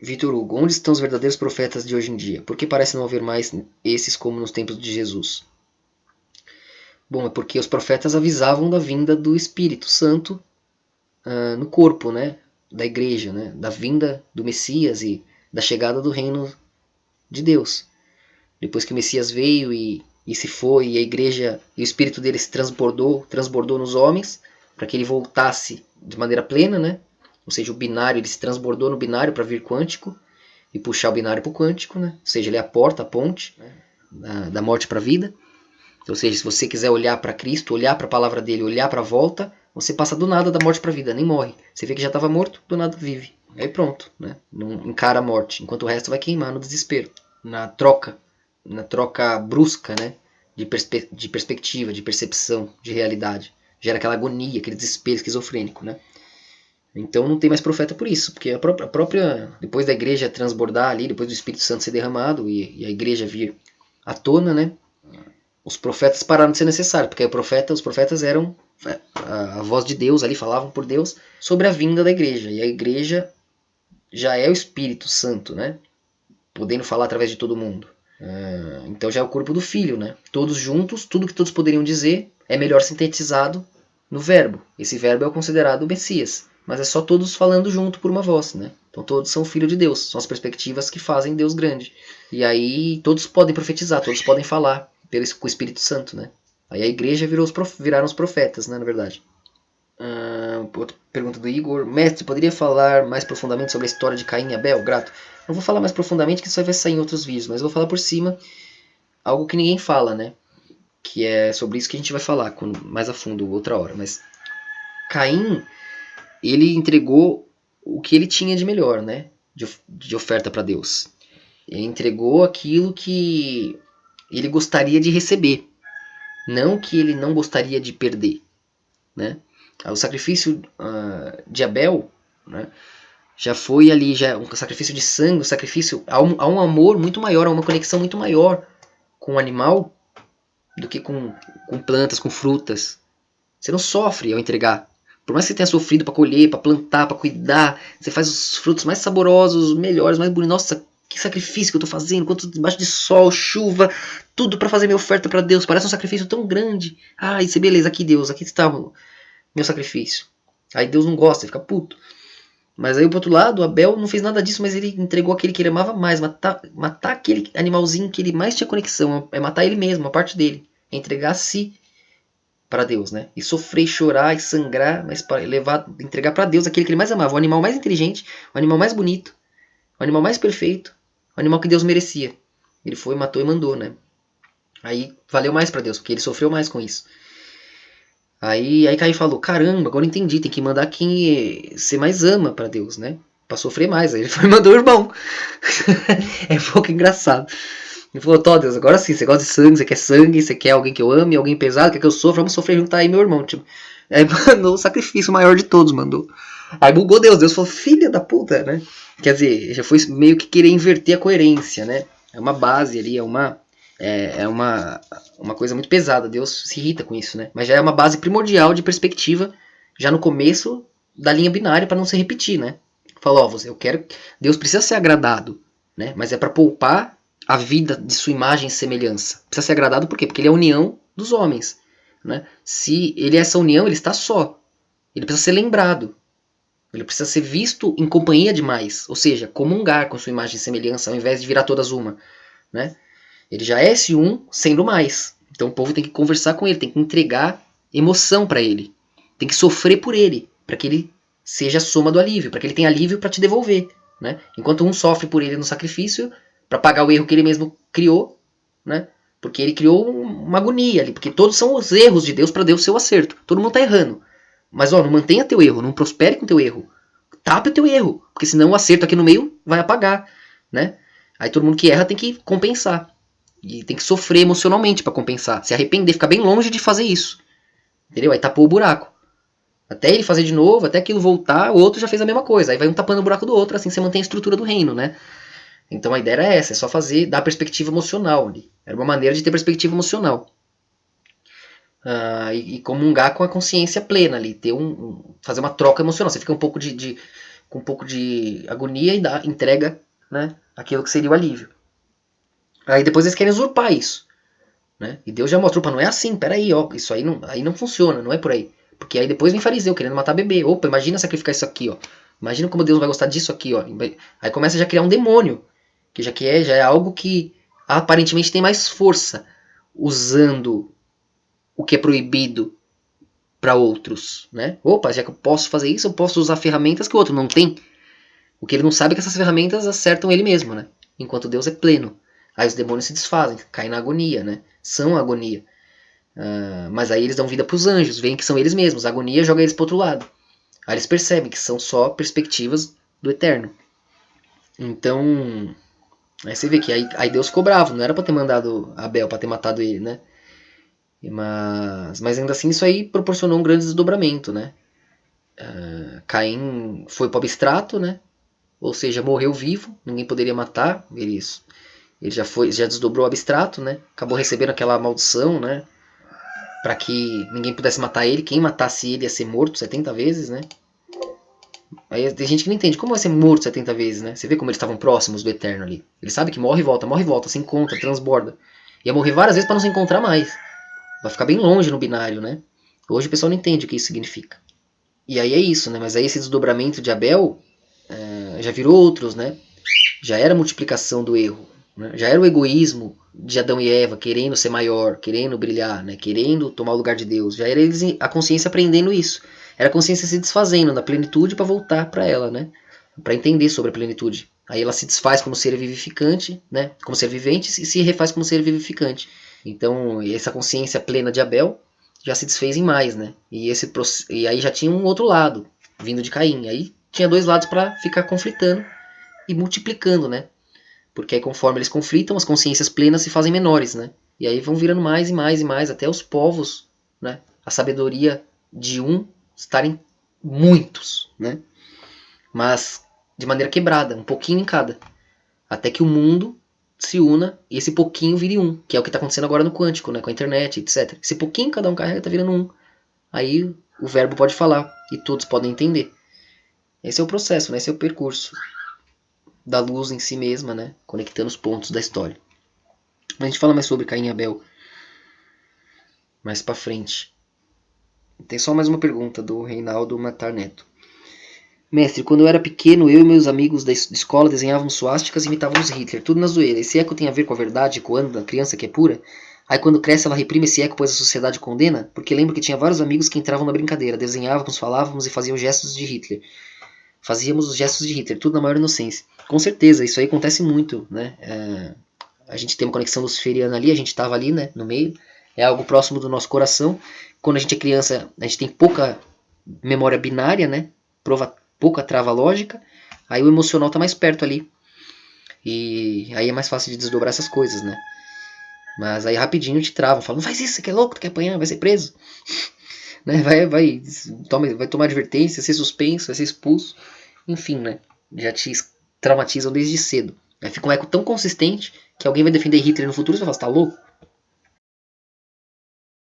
Vitor Hugo, onde estão os verdadeiros profetas de hoje em dia? Por que parece não haver mais esses como nos tempos de Jesus? Bom, é porque os profetas avisavam da vinda do Espírito Santo no corpo, né, da igreja, né, da vinda do Messias e da chegada do reino de Deus. Depois que o Messias veio e se foi, e a igreja e o espírito dele se transbordou nos homens, para que ele voltasse de maneira plena, né? Ou seja, o binário, ele se transbordou no binário para vir quântico e puxar o binário para o quântico, né? Ou seja, ele é a porta, a ponte, né, da morte para a vida. Ou seja, se você quiser olhar para Cristo, olhar para a palavra dele, olhar para a volta, você passa do nada da morte para a vida, nem morre. Você vê que já estava morto, do nada vive. Aí pronto, né? Não encara a morte, enquanto o resto vai queimar no desespero, na troca brusca, né? De perspectiva, de percepção, de realidade. Gera aquela agonia, aquele desespero esquizofrênico, né? Então não tem mais profeta por isso, porque a própria depois da igreja transbordar ali, depois do Espírito Santo ser derramado e a igreja vir à tona, né? Os profetas pararam de ser necessários, porque os profetas eram a voz de Deus ali, falavam por Deus sobre a vinda da igreja, e a igreja já é o Espírito Santo, né? Podendo falar através de todo mundo. Então já é o corpo do Filho, né? Todos juntos, tudo que todos poderiam dizer é melhor sintetizado no verbo. Esse verbo é o considerado Messias, mas é só todos falando junto por uma voz, né? Então todos são filho de Deus, são as perspectivas que fazem Deus grande. E aí todos podem profetizar, todos podem falar com o Espírito Santo, né? Aí a igreja viraram os profetas, né, na verdade. Outra pergunta do Igor. Mestre, poderia falar mais profundamente sobre a história de Caim e Abel? Grato. Não vou falar mais profundamente, que isso vai sair em outros vídeos, mas eu vou falar por cima algo que ninguém fala, né? Que é sobre isso que a gente vai falar mais a fundo outra hora. Mas Caim, ele entregou o que ele tinha de melhor, né? De oferta para Deus. Ele entregou aquilo que ele gostaria de receber, não que ele não gostaria de perder, né? O sacrifício de Abel, né, já foi ali, já um sacrifício de sangue, um sacrifício há um amor muito maior, há uma conexão muito maior com o animal do que com plantas, com frutas. Você não sofre ao entregar. Por mais que você tenha sofrido para colher, para plantar, para cuidar, você faz os frutos mais saborosos, melhores, mais bonitos. Nossa, que sacrifício que eu estou fazendo, quanto debaixo de sol, chuva, tudo para fazer minha oferta para Deus. Parece um sacrifício tão grande. Ah, isso é beleza, aqui Deus, aqui está o meu sacrifício. Aí Deus não gosta, fica puto. Mas aí, por outro lado, Abel não fez nada disso, mas ele entregou aquele que ele amava mais. Matar aquele animalzinho que ele mais tinha conexão. É matar ele mesmo, a parte dele. É entregar a si para Deus, né? E sofrer, e chorar, e sangrar, mas para entregar para Deus aquele que ele mais amava. O animal mais inteligente, o animal mais bonito, o animal mais perfeito, o animal que Deus merecia. Ele foi, matou e mandou, né? Aí valeu mais para Deus, porque ele sofreu mais com isso. Aí Caim falou, caramba, agora eu entendi, tem que mandar quem você mais ama para Deus, né? Pra sofrer mais. Aí ele foi e mandou o irmão. É um pouco engraçado. Ele falou, Tó, Deus, agora sim, você gosta de sangue, você quer alguém que eu ame, alguém pesado, quer que eu sofra, vamos sofrer junto, tá aí meu irmão. Tipo, aí mandou o sacrifício maior de todos, mandou. Aí bugou Deus falou, filha da puta, né? Quer dizer, já foi meio que querer inverter a coerência, né? É uma base ali, é uma coisa muito pesada. Deus se irrita com isso, né? Mas já é uma base primordial de perspectiva, já no começo da linha binária, para não se repetir, né? Falou, ó, eu quero. Deus precisa ser agradado, né? Mas é para poupar a vida de sua imagem e semelhança. Precisa ser agradado por quê? Porque ele é a união dos homens, né? Se ele é essa união, ele está só. Ele precisa ser lembrado. Ele precisa ser visto em companhia de mais. Ou seja, comungar com sua imagem e semelhança, ao invés de virar todas uma, né? Ele já é esse um sendo mais. Então o povo tem que conversar com ele, tem que entregar emoção para ele. Tem que sofrer por ele, para que ele seja a soma do alívio, para que ele tenha alívio para te devolver, né? Enquanto um sofre por ele no sacrifício, para pagar o erro que ele mesmo criou, né? Porque ele criou uma agonia ali, porque todos são os erros de Deus para Deus ser o acerto. Todo mundo tá errando. Mas ó, não mantenha teu erro, não prospere com teu erro. Tape o teu erro, porque senão o acerto aqui no meio vai apagar, né? Aí todo mundo que erra tem que compensar. E tem que sofrer emocionalmente para compensar. Se arrepender, ficar bem longe de fazer isso. Entendeu? Aí tapou o buraco. Até ele fazer de novo, até aquilo voltar, o outro já fez a mesma coisa. Aí vai um tapando o buraco do outro, assim você mantém a estrutura do reino, né? Então a ideia era essa, é só dar perspectiva emocional ali. Era uma maneira de ter perspectiva emocional. E comungar com a consciência plena ali. Fazer uma troca emocional. Você fica um pouco com com um pouco de agonia e entrega, né, aquilo que seria o alívio. Aí depois eles querem usurpar isso, né? E Deus já mostrou, opa, não é assim, peraí, ó, isso aí não funciona, não é por aí. Porque aí depois vem fariseu querendo matar bebê. Opa, imagina sacrificar isso aqui, ó. Imagina como Deus vai gostar disso aqui, ó. Aí começa já a criar um demônio, que já é algo que aparentemente tem mais força, usando o que é proibido para outros, né? Opa, já que eu posso fazer isso, eu posso usar ferramentas que o outro não tem. O que ele não sabe é que essas ferramentas acertam ele mesmo, né? Enquanto Deus é pleno. Aí os demônios se desfazem, caem na agonia, né? São a agonia. Mas aí eles dão vida para os anjos, veem que são eles mesmos. A agonia joga eles para outro lado. Aí eles percebem que são só perspectivas do eterno. Então, aí você vê que aí Deus ficou bravo. Não era para ter mandado Abel, para ter matado ele, né? Mas ainda assim isso aí proporcionou um grande desdobramento, né? Caim foi para o abstrato, né? Ou seja, morreu vivo, ninguém poderia matar. Ele já desdobrou o abstrato, né? Acabou recebendo aquela maldição, né? Para que ninguém pudesse matar ele. Quem matasse ele ia ser morto 70 vezes, né? Aí tem gente que não entende como vai ser morto 70 vezes, né? Você vê como eles estavam próximos do eterno ali. Ele sabe que morre e volta, se encontra, transborda. Ia morrer várias vezes para não se encontrar mais. Vai ficar bem longe no binário, né? Hoje o pessoal não entende o que isso significa. E aí é isso, né? Mas aí esse desdobramento de Abel já virou outros, né? Já era a multiplicação do erro, né? Já era o egoísmo de Adão e Eva, querendo ser maior, querendo brilhar, né? Querendo tomar o lugar de Deus. Já era eles, a consciência aprendendo isso. Era a consciência se desfazendo da plenitude para voltar para ela, né? Para entender sobre a plenitude. Aí ela se desfaz como ser vivificante, né? Como ser vivente e se refaz como ser vivificante. Então, essa consciência plena de Abel já se desfez em mais, né? E aí já tinha um outro lado, vindo de Caim. Aí tinha dois lados para ficar conflitando e multiplicando, né? Porque aí conforme eles conflitam, as consciências plenas se fazem menores, né? E aí vão virando mais e mais e mais, até os povos, né? A sabedoria de um estarem muitos, né? Mas de maneira quebrada, um pouquinho em cada. Até que o mundo se una e esse pouquinho vire um, que é o que está acontecendo agora no quântico, né? Com a internet, etc. Esse pouquinho cada um carrega está virando um. Aí o verbo pode falar e todos podem entender. Esse é o processo, né? Esse é o percurso da luz em si mesma, né? Conectando os pontos da história. Mas a gente fala mais sobre Caim e Abel mais pra frente. Tem só mais uma pergunta do Reinaldo Matar Neto. Mestre, quando eu era pequeno, eu e meus amigos da escola desenhávamos suásticas e imitávamos Hitler, tudo na zoeira. Esse eco tem a ver com a verdade, ecoando da criança que é pura? Aí quando cresce ela reprime esse eco, pois a sociedade condena? Porque lembro que tinha vários amigos que entravam na brincadeira, desenhávamos, falávamos e faziam gestos de Hitler. Fazíamos os gestos de Hitler, tudo na maior inocência. Com certeza, isso aí acontece muito, né? A gente tem uma conexão luciferiana ali, a gente estava ali, né, no meio. É algo próximo do nosso coração. Quando a gente é criança, a gente tem pouca memória binária, né? Pouca trava lógica. Aí o emocional está mais perto ali. E aí é mais fácil de desdobrar essas coisas, né? Mas aí rapidinho te travam, falam, não faz isso, você que é louco, tu quer apanhar, vai ser preso. Né? Vai tomar advertência, ser suspenso, vai ser expulso. Enfim, né? Já te traumatizam desde cedo. Aí fica um eco tão consistente que alguém vai defender Hitler no futuro e você vai falar, você tá louco?